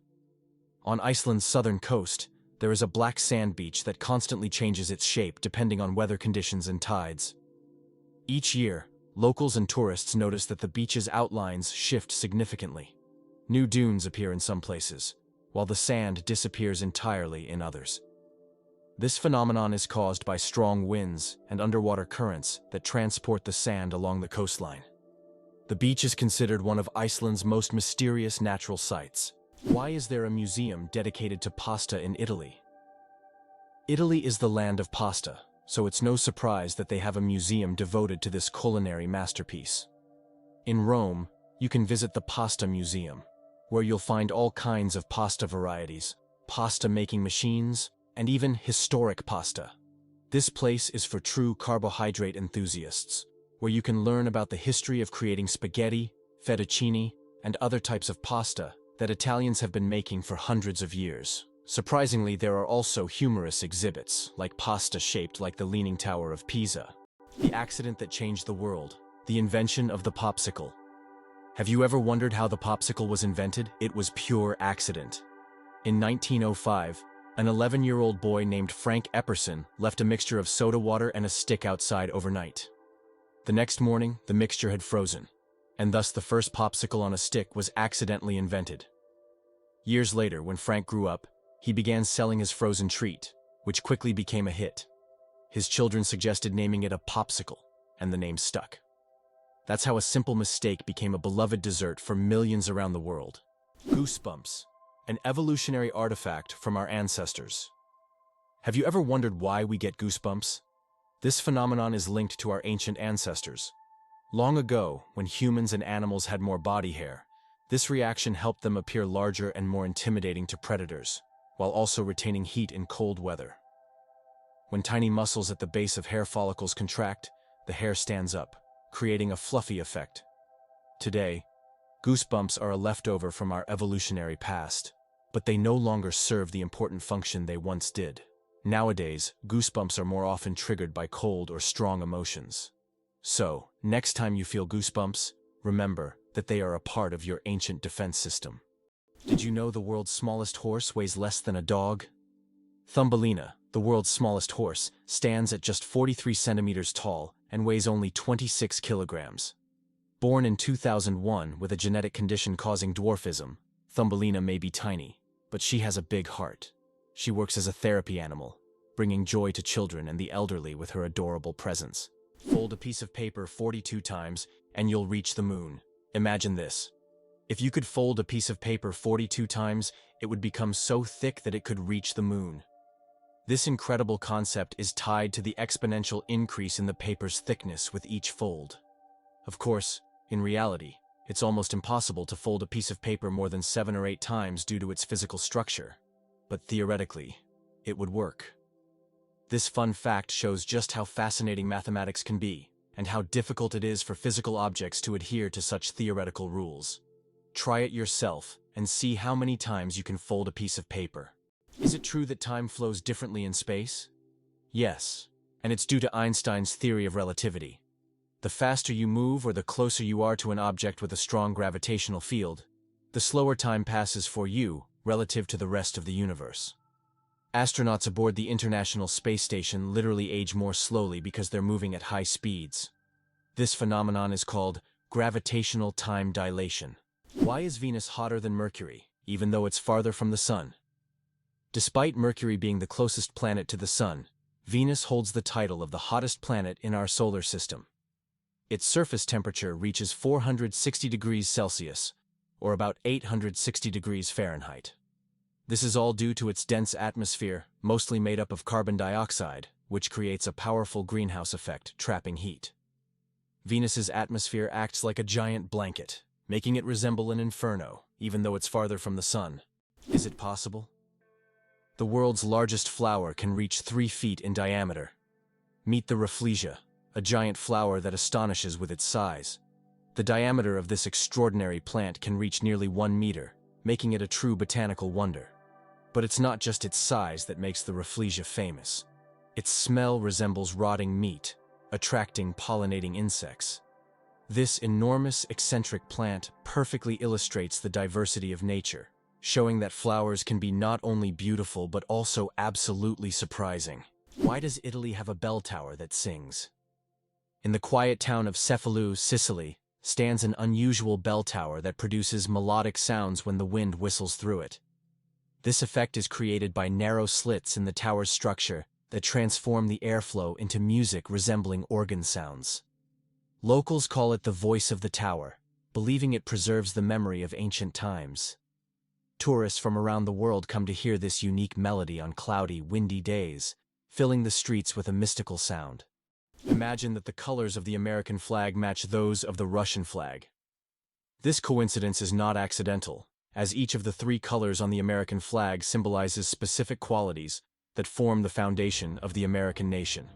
On Iceland's southern coast, there is a black sand beach that constantly changes its shape depending on weather conditions and tides. Each year, locals and tourists notice that the beach's outlines shift significantly. New dunes appear in some places, while the sand disappears entirely in others. This phenomenon is caused by strong winds and underwater currents that transport the sand along the coastline. The beach is considered one of Iceland's most mysterious natural sights. Why is there a museum dedicated to pasta in Italy? Italy is the land of pasta, so it's no surprise that they have a museum devoted to this culinary masterpiece. In Rome, you can visit the Pasta Museum, where you'll find all kinds of pasta varieties, pasta-making machines, and even historic pasta. This place is for true carbohydrate enthusiasts, where you can learn about the history of creating spaghetti, fettuccine, and other types of pasta that Italians have been making for hundreds of years. Surprisingly, there are also humorous exhibits, like pasta shaped like the Leaning Tower of Pisa. The accident that changed the world, the invention of the popsicle. Have you ever wondered how the popsicle was invented? It was pure accident. In 1905, an 11-year-old boy named Frank Epperson left a mixture of soda water and a stick outside overnight. The next morning, the mixture had frozen, and thus the first popsicle on a stick was accidentally invented. Years later, when Frank grew up, he began selling his frozen treat, which quickly became a hit. His children suggested naming it a popsicle, and the name stuck. That's how a simple mistake became a beloved dessert for millions around the world. Goosebumps, an evolutionary artifact from our ancestors. Have you ever wondered why we get goosebumps? This phenomenon is linked to our ancient ancestors. Long ago, when humans and animals had more body hair, this reaction helped them appear larger and more intimidating to predators, while also retaining heat in cold weather. When tiny muscles at the base of hair follicles contract, the hair stands up, creating a fluffy effect. Today, goosebumps are a leftover from our evolutionary past, but they no longer serve the important function they once did. Nowadays, goosebumps are more often triggered by cold or strong emotions. So, next time you feel goosebumps, remember that they are a part of your ancient defense system. Did you know the world's smallest horse weighs less than a dog? Thumbelina, the world's smallest horse, stands at just 43 centimeters tall and weighs only 26 kilograms. Born in 2001 with a genetic condition causing dwarfism, Thumbelina may be tiny, but she has a big heart. She works as a therapy animal, bringing joy to children and the elderly with her adorable presence. Fold a piece of paper 42 times and you'll reach the moon. Imagine this. If you could fold a piece of paper 42 times, it would become so thick that it could reach the moon. This incredible concept is tied to the exponential increase in the paper's thickness with each fold. Of course, in reality, it's almost impossible to fold a piece of paper more than 7 or 8 times due to its physical structure. But theoretically, it would work. This fun fact shows just how fascinating mathematics can be. and how difficult it is for physical objects to adhere to such theoretical rules. Try it yourself and see how many times you can fold a piece of paper. Is it true that time flows differently in space? Yes, and it's due to Einstein's theory of relativity. The faster you move or the closer you are to an object with a strong gravitational field, the slower time passes for you relative to the rest of the universe. Astronauts aboard the International Space Station literally age more slowly because they're moving at high speeds. This phenomenon is called gravitational time dilation. Why is Venus hotter than Mercury, even though it's farther from the Sun? Despite Mercury being the closest planet to the Sun, Venus holds the title of the hottest planet in our solar system. Its surface temperature reaches 460 degrees Celsius, or about 860 degrees Fahrenheit. This is all due to its dense atmosphere, mostly made up of carbon dioxide, which creates a powerful greenhouse effect, trapping heat. Venus's atmosphere acts like a giant blanket, making it resemble an inferno, even though it's farther from the Sun. Is it possible? The world's largest flower can reach 3 feet in diameter. Meet the Rafflesia, a giant flower that astonishes with its size. The diameter of this extraordinary plant can reach nearly 1 meter, making it a true botanical wonder. But it's not just its size that makes the Rafflesia famous. Its smell resembles rotting meat, attracting pollinating insects. This enormous, eccentric plant perfectly illustrates the diversity of nature, showing that flowers can be not only beautiful but also absolutely surprising. Why does Italy have a bell tower that sings? In the quiet town of Cefalù, Sicily, stands an unusual bell tower that produces melodic sounds when the wind whistles through it. This effect is created by narrow slits in the tower's structure that transform the airflow into music resembling organ sounds. Locals call it the voice of the tower, believing it preserves the memory of ancient times. Tourists from around the world come to hear this unique melody on cloudy, windy days, filling the streets with a mystical sound. Imagine that the colors of the American flag match those of the Russian flag. This coincidence is not accidental, as each of the 3 colors on the American flag symbolizes specific qualities that form the foundation of the American nation.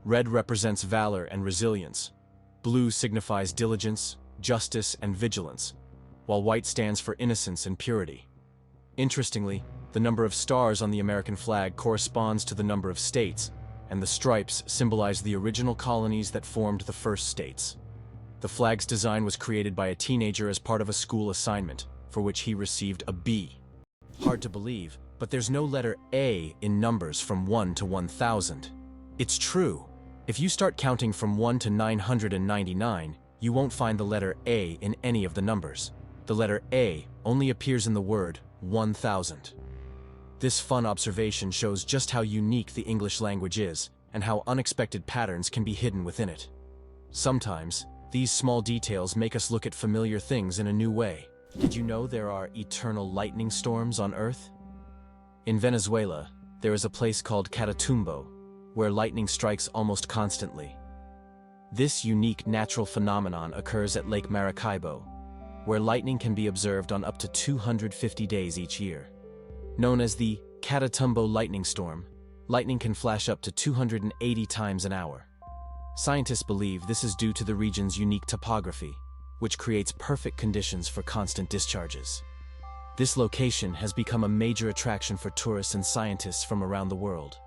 Red represents valor and resilience. Blue signifies diligence, justice, and vigilance, while white stands for innocence and purity. Interestingly, the number of stars on the American flag corresponds to the number of states, and the stripes symbolize the original colonies that formed the first states. The flag's design was created by a teenager as part of a school assignment, for which he received a B. Hard to believe, but there's no letter A in numbers from 1 to 1,000. It's true. If you start counting from 1 to 999, you won't find the letter A in any of the numbers. The letter A only appears in the word 1,000. This fun observation shows just how unique the English language is and how unexpected patterns can be hidden within it. Sometimes, these small details make us look at familiar things in a new way. Did you know there are eternal lightning storms on Earth? In Venezuela, there is a place called Catatumbo, where lightning strikes almost constantly. This unique natural phenomenon occurs at Lake Maracaibo, where lightning can be observed on up to 250 days each year. Known as the Catatumbo lightning storm, lightning can flash up to 280 times an hour. Scientists believe this is due to the region's unique topography, which creates perfect conditions for constant discharges. This location has become a major attraction for tourists and scientists from around the world.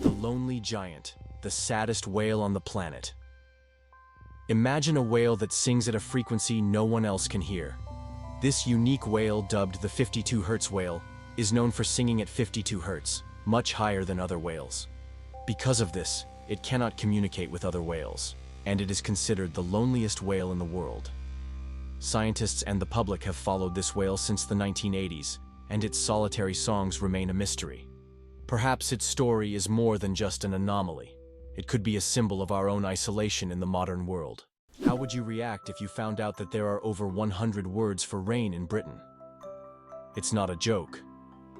The lonely giant, the saddest whale on the planet. Imagine a whale that sings at a frequency no one else can hear. This unique whale, dubbed the 52 Hz whale, is known for singing at 52 Hz, much higher than other whales. Because of this, it cannot communicate with other whales, and it is considered the loneliest whale in the world. Scientists and the public have followed this whale since the 1980s, and its solitary songs remain a mystery. Perhaps its story is more than just an anomaly. It could be a symbol of our own isolation in the modern world. How would you react if you found out that there are over 100 words for rain in Britain? It's not a joke.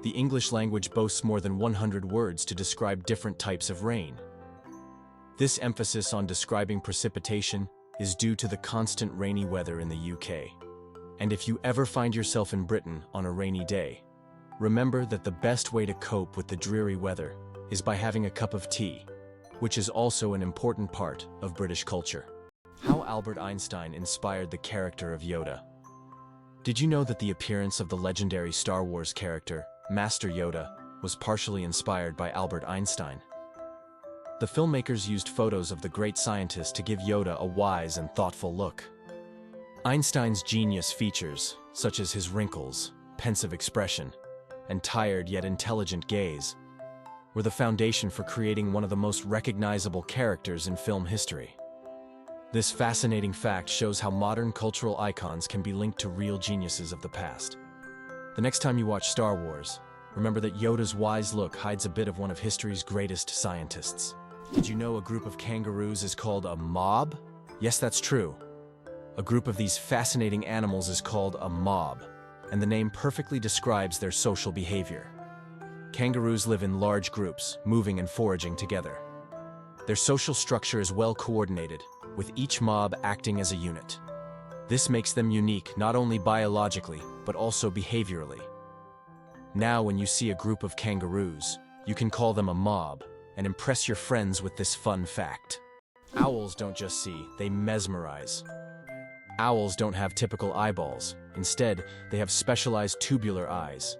The English language boasts more than 100 words to describe different types of rain. This emphasis on describing precipitation is due to the constant rainy weather in the UK. And if you ever find yourself in Britain on a rainy day, remember that the best way to cope with the dreary weather is by having a cup of tea. which is also an important part of British culture. How Albert Einstein inspired the character of Yoda. Did you know that the appearance of the legendary Star Wars character, Master Yoda, was partially inspired by Albert Einstein? The filmmakers used photos of the great scientist to give Yoda a wise and thoughtful look. Einstein's genius features, such as his wrinkles, pensive expression, and tired yet intelligent gaze, were the foundation for creating one of the most recognizable characters in film history. This fascinating fact shows how modern cultural icons can be linked to real geniuses of the past. The next time you watch Star Wars, remember that Yoda's wise look hides a bit of one of history's greatest scientists. Did you know a group of kangaroos is called a mob? Yes, that's true. A group of these fascinating animals is called a mob, and the name perfectly describes their social behavior. Kangaroos live in large groups, moving and foraging together. Their social structure is well coordinated, with each mob acting as a unit. This makes them unique not only biologically, but also behaviorally. Now, when you see a group of kangaroos, you can call them a mob and impress your friends with this fun fact. Owls don't just see, they mesmerize. Owls don't have typical eyeballs. Instead, they have specialized tubular eyes.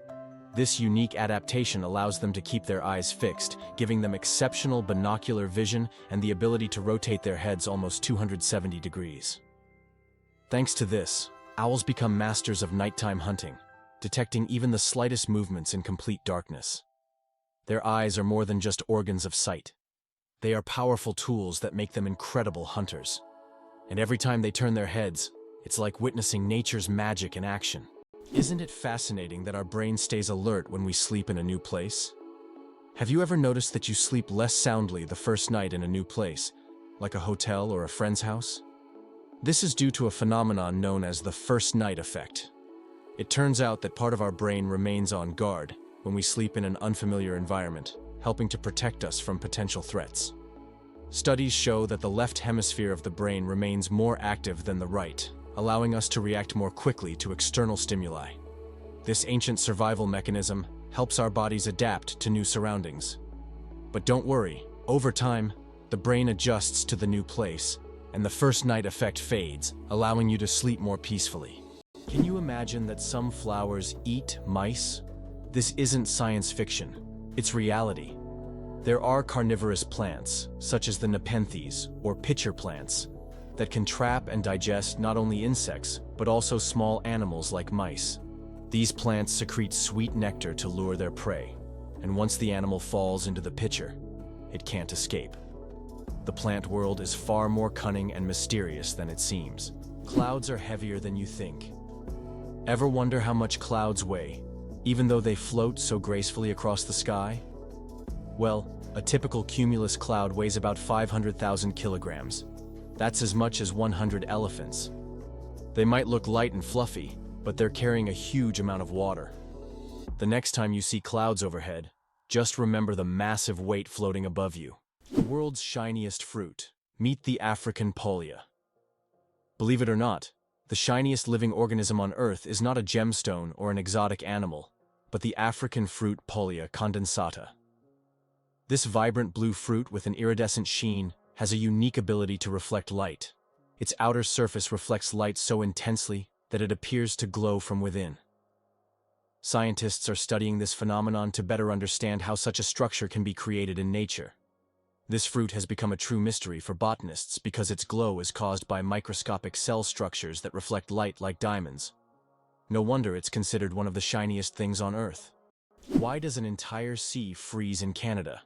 This unique adaptation allows them to keep their eyes fixed, giving them exceptional binocular vision and the ability to rotate their heads almost 270 degrees. Thanks to this, owls become masters of nighttime hunting, detecting even the slightest movements in complete darkness. Their eyes are more than just organs of sight. They are powerful tools that make them incredible hunters. And every time they turn their heads, it's like witnessing nature's magic in action. Isn't it fascinating that our brain stays alert when we sleep in a new place? Have you ever noticed that you sleep less soundly the first night in a new place, like a hotel or a friend's house? This is due to a phenomenon known as the first night effect. It turns out that part of our brain remains on guard when we sleep in an unfamiliar environment, helping to protect us from potential threats. Studies show that the left hemisphere of the brain remains more active than the right, allowing us to react more quickly to external stimuli. This ancient survival mechanism helps our bodies adapt to new surroundings. But don't worry, over time, the brain adjusts to the new place, and the first night effect fades, allowing you to sleep more peacefully. Can you imagine that some flowers eat mice? This isn't science fiction, it's reality. There are carnivorous plants, such as the nepenthes, or pitcher plants, that can trap and digest not only insects, but also small animals like mice. These plants secrete sweet nectar to lure their prey, and once the animal falls into the pitcher, it can't escape. The plant world is far more cunning and mysterious than it seems. Clouds are heavier than you think. Ever wonder how much clouds weigh, even though they float so gracefully across the sky? Well, a typical cumulus cloud weighs about 500,000 kilograms. That's as much as 100 elephants. They might look light and fluffy, but they're carrying a huge amount of water. The next time you see clouds overhead, just remember the massive weight floating above you. The world's shiniest fruit. Meet the African pollia. Believe it or not, the shiniest living organism on Earth is not a gemstone or an exotic animal, but the African fruit Pollia condensata. This vibrant blue fruit with an iridescent sheen has a unique ability to reflect light. Its outer surface reflects light so intensely that it appears to glow from within. Scientists are studying this phenomenon to better understand how such a structure can be created in nature. This fruit has become a true mystery for botanists because its glow is caused by microscopic cell structures that reflect light like diamonds. No wonder it's considered one of the shiniest things on Earth. Why does an entire sea freeze in Canada?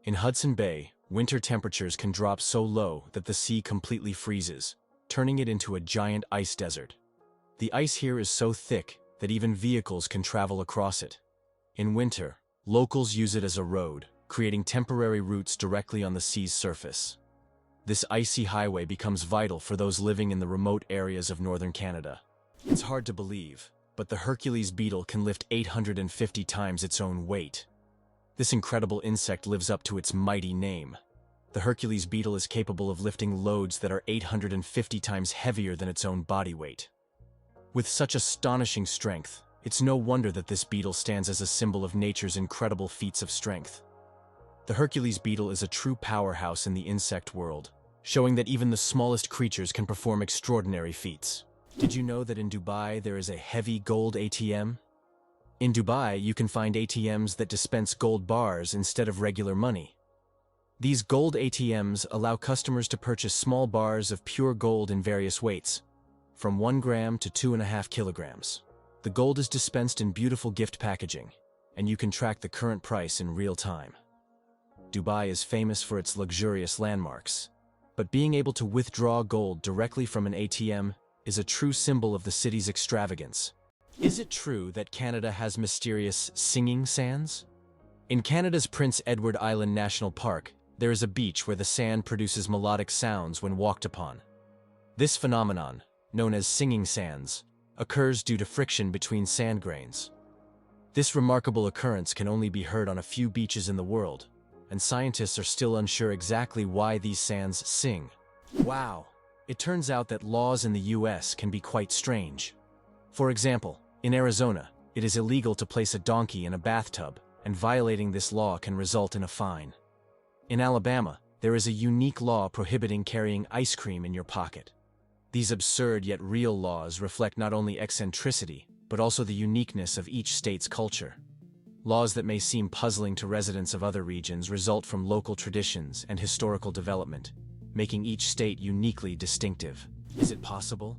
In Hudson Bay, winter temperatures can drop so low that the sea completely freezes, turning it into a giant ice desert. The ice here is so thick that even vehicles can travel across it. In winter, locals use it as a road, creating temporary routes directly on the sea's surface. This icy highway becomes vital for those living in the remote areas of northern Canada. It's hard to believe, but the Hercules beetle can lift 850 times its own weight. This incredible insect lives up to its mighty name. The Hercules beetle is capable of lifting loads that are 850 times heavier than its own body weight. With such astonishing strength, it's no wonder that this beetle stands as a symbol of nature's incredible feats of strength. The Hercules beetle is a true powerhouse in the insect world, showing that even the smallest creatures can perform extraordinary feats. Did you know that in Dubai there is a heavy gold ATM? In Dubai, you can find ATMs that dispense gold bars instead of regular money. These gold ATMs allow customers to purchase small bars of pure gold in various weights, from 1 gram to 2.5 kilograms. The gold is dispensed in beautiful gift packaging, and you can track the current price in real time. Dubai is famous for its luxurious landmarks, but being able to withdraw gold directly from an ATM is a true symbol of the city's extravagance. Is it true that Canada has mysterious singing sands? In Canada's Prince Edward Island National Park, there is a beach where the sand produces melodic sounds when walked upon. This phenomenon, known as singing sands, occurs due to friction between sand grains. This remarkable occurrence can only be heard on a few beaches in the world, and scientists are still unsure exactly why these sands sing. Wow! It turns out that laws in the US can be quite strange. For example, in Arizona, it is illegal to place a donkey in a bathtub, and violating this law can result in a fine. In Alabama, there is a unique law prohibiting carrying ice cream in your pocket. These absurd yet real laws reflect not only eccentricity, but also the uniqueness of each state's culture. Laws that may seem puzzling to residents of other regions result from local traditions and historical development, making each state uniquely distinctive. Is it possible?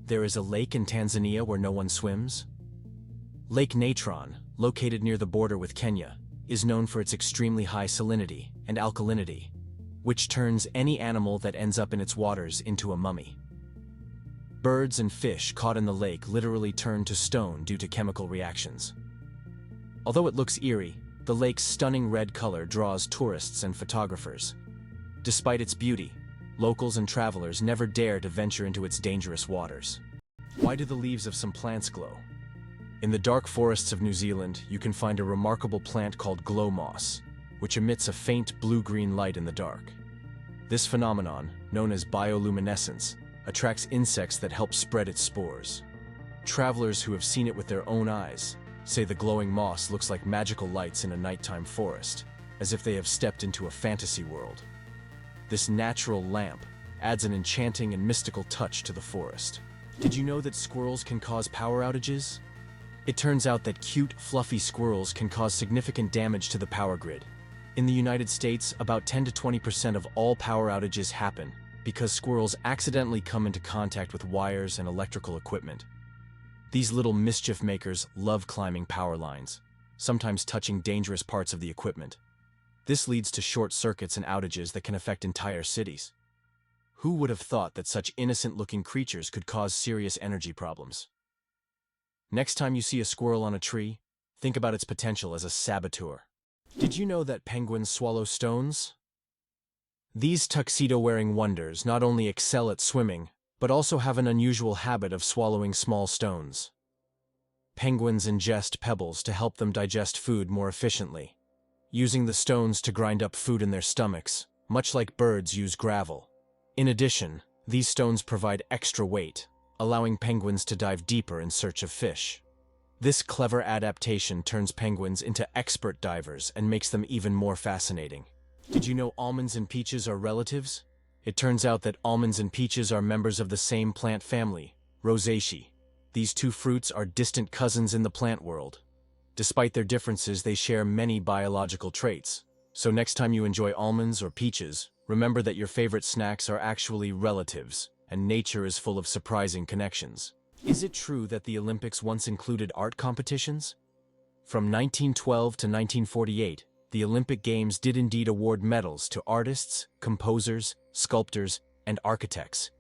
There is a lake in Tanzania where no one swims? Lake Natron, located near the border with Kenya, is known for its extremely high salinity and alkalinity, which turns any animal that ends up in its waters into a mummy. Birds and fish caught in the lake literally turn to stone due to chemical reactions. Although it looks eerie, the lake's stunning red color draws tourists and photographers. Despite its beauty, locals and travelers never dare to venture into its dangerous waters. Why do the leaves of some plants glow? In the dark forests of New Zealand, you can find a remarkable plant called glow moss, which emits a faint blue-green light in the dark. This phenomenon, known as bioluminescence, attracts insects that help spread its spores. Travelers who have seen it with their own eyes say the glowing moss looks like magical lights in a nighttime forest, as if they have stepped into a fantasy world. This natural lamp adds an enchanting and mystical touch to the forest. Did you know that squirrels can cause power outages? It turns out that cute, fluffy squirrels can cause significant damage to the power grid. In the United States, about 10 to 20% of all power outages happen because squirrels accidentally come into contact with wires and electrical equipment. These little mischief makers love climbing power lines, sometimes touching dangerous parts of the equipment. This leads to short circuits and outages that can affect entire cities. Who would have thought that such innocent-looking creatures could cause serious energy problems? Next time you see a squirrel on a tree, think about its potential as a saboteur. Did you know that penguins swallow stones? These tuxedo-wearing wonders not only excel at swimming, but also have an unusual habit of swallowing small stones. Penguins ingest pebbles to help them digest food more efficiently, using the stones to grind up food in their stomachs, much like birds use gravel. In addition, these stones provide extra weight, allowing penguins to dive deeper in search of fish. This clever adaptation turns penguins into expert divers and makes them even more fascinating. Did you know almonds and peaches are relatives? It turns out that almonds and peaches are members of the same plant family, Rosaceae. These two fruits are distant cousins in the plant world. Despite their differences, they share many biological traits. So next time you enjoy almonds or peaches, remember that your favorite snacks are actually relatives, and nature is full of surprising connections. Is it true that the Olympics once included art competitions? From 1912 to 1948, the Olympic Games did indeed award medals to artists, composers, sculptors, and architects.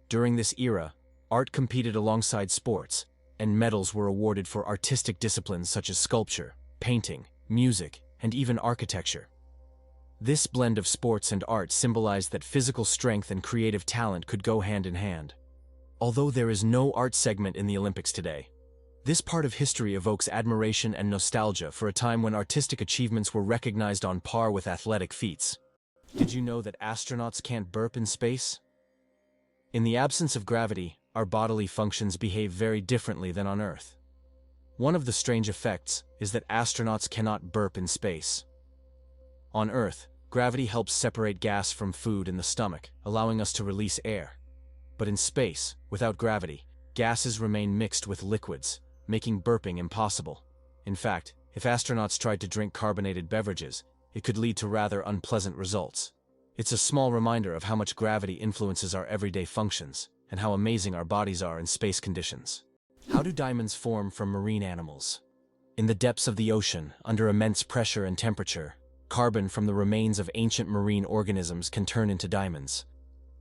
During this era, art competed alongside sports, and medals were awarded for artistic disciplines such as sculpture, painting, music, and even architecture. This blend of sports and art symbolized that physical strength and creative talent could go hand in hand. Although there is no art segment in the Olympics today, this part of history evokes admiration and nostalgia for a time when artistic achievements were recognized on par with athletic feats. Did you know that astronauts can't burp in space? In the absence of gravity, our bodily functions behave very differently than on Earth. One of the strange effects is that astronauts cannot burp in space. On Earth, gravity helps separate gas from food in the stomach, allowing us to release air. But in space, without gravity, gases remain mixed with liquids, making burping impossible. In fact, if astronauts tried to drink carbonated beverages, it could lead to rather unpleasant results. It's a small reminder of how much gravity influences our everyday functions, and how amazing our bodies are in space conditions. How do diamonds form from marine animals? In the depths of the ocean, under immense pressure and temperature, carbon from the remains of ancient marine organisms can turn into diamonds.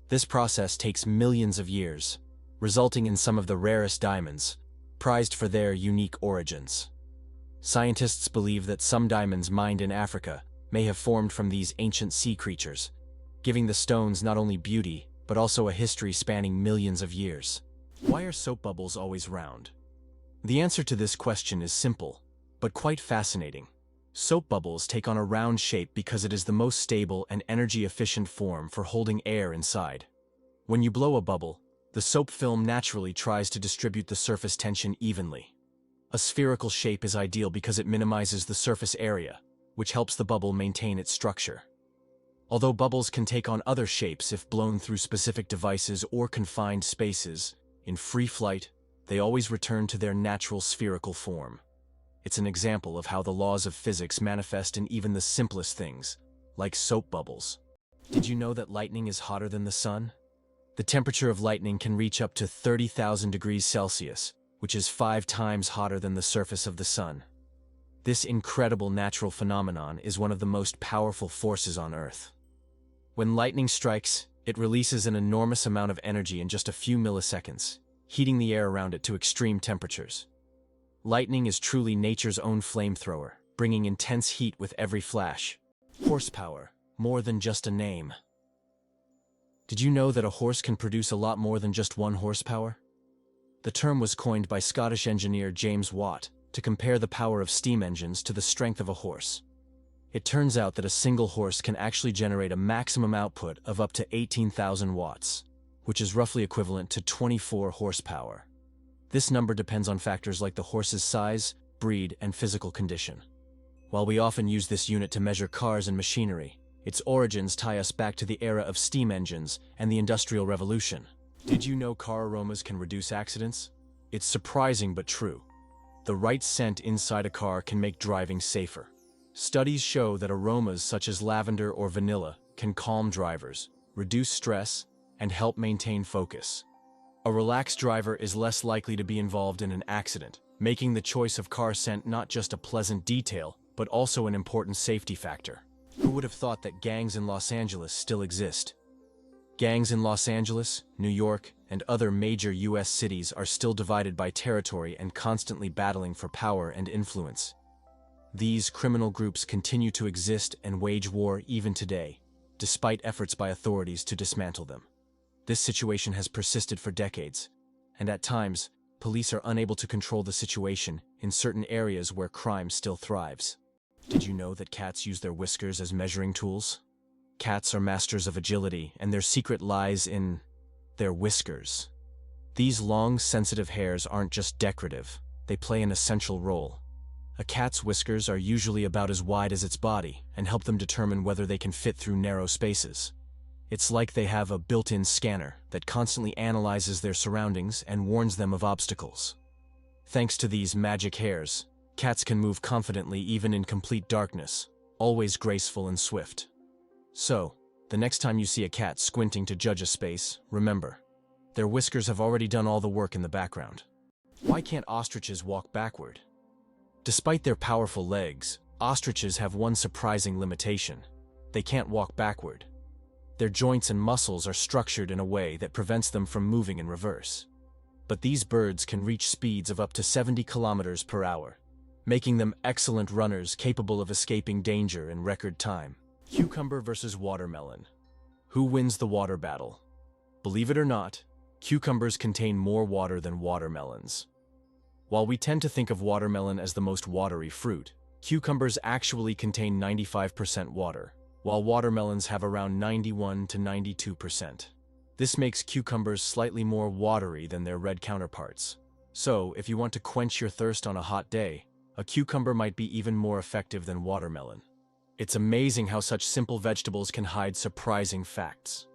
This process takes millions of years, resulting in some of the rarest diamonds, prized for their unique origins. Scientists believe that some diamonds mined in Africa may have formed from these ancient sea creatures, giving the stones not only beauty, but also a history spanning millions of years. Why are soap bubbles always round? The answer to this question is simple, but quite fascinating. Soap bubbles take on a round shape because it is the most stable and energy-efficient form for holding air inside. When you blow a bubble, the soap film naturally tries to distribute the surface tension evenly. A spherical shape is ideal because it minimizes the surface area, which helps the bubble maintain its structure. Although bubbles can take on other shapes if blown through specific devices or confined spaces, in free flight, they always return to their natural spherical form. It's an example of how the laws of physics manifest in even the simplest things, like soap bubbles. Did you know that lightning is hotter than the sun? The temperature of lightning can reach up to 30,000 degrees Celsius, which is 5 times hotter than the surface of the sun. This incredible natural phenomenon is one of the most powerful forces on Earth. When lightning strikes, it releases an enormous amount of energy in just a few milliseconds, heating the air around it to extreme temperatures. Lightning is truly nature's own flamethrower, bringing intense heat with every flash. Horsepower, more than just a name. Did you know that a horse can produce a lot more than just 1 horsepower? The term was coined by Scottish engineer James Watt to compare the power of steam engines to the strength of a horse. It turns out that a single horse can actually generate a maximum output of up to 18,000 watts, which is roughly equivalent to 24 horsepower. This number depends on factors like the horse's size, breed, and physical condition. While we often use this unit to measure cars and machinery, its origins tie us back to the era of steam engines and the Industrial Revolution. Did you know car aromas can reduce accidents? It's surprising but true. The right scent inside a car can make driving safer. Studies show that aromas such as lavender or vanilla can calm drivers, reduce stress, and help maintain focus. A relaxed driver is less likely to be involved in an accident, making the choice of car scent not just a pleasant detail, but also an important safety factor. Who would have thought that gangs in Los Angeles still exist? Gangs in Los Angeles, New York, and other major U.S. cities are still divided by territory and constantly battling for power and influence. These criminal groups continue to exist and wage war even today, despite efforts by authorities to dismantle them. This situation has persisted for decades, and at times, police are unable to control the situation in certain areas where crime still thrives. Did you know that cats use their whiskers as measuring tools? Cats are masters of agility, and their secret lies in their whiskers. These long, sensitive hairs aren't just decorative, they play an essential role. A cat's whiskers are usually about as wide as its body and help them determine whether they can fit through narrow spaces. It's like they have a built-in scanner that constantly analyzes their surroundings and warns them of obstacles. Thanks to these magic hairs, cats can move confidently even in complete darkness, always graceful and swift. So, the next time you see a cat squinting to judge a space, remember, their whiskers have already done all the work in the background. Why can't ostriches walk backward? Despite their powerful legs, ostriches have one surprising limitation. They can't walk backward. Their joints and muscles are structured in a way that prevents them from moving in reverse. But these birds can reach speeds of up to 70 kilometers per hour, making them excellent runners capable of escaping danger in record time. Cucumber versus watermelon. Who wins the water battle? Believe it or not, cucumbers contain more water than watermelons. While we tend to think of watermelon as the most watery fruit, cucumbers actually contain 95% water, while watermelons have around 91 to 92%. This makes cucumbers slightly more watery than their red counterparts. So, if you want to quench your thirst on a hot day, a cucumber might be even more effective than watermelon. It's amazing how such simple vegetables can hide surprising facts.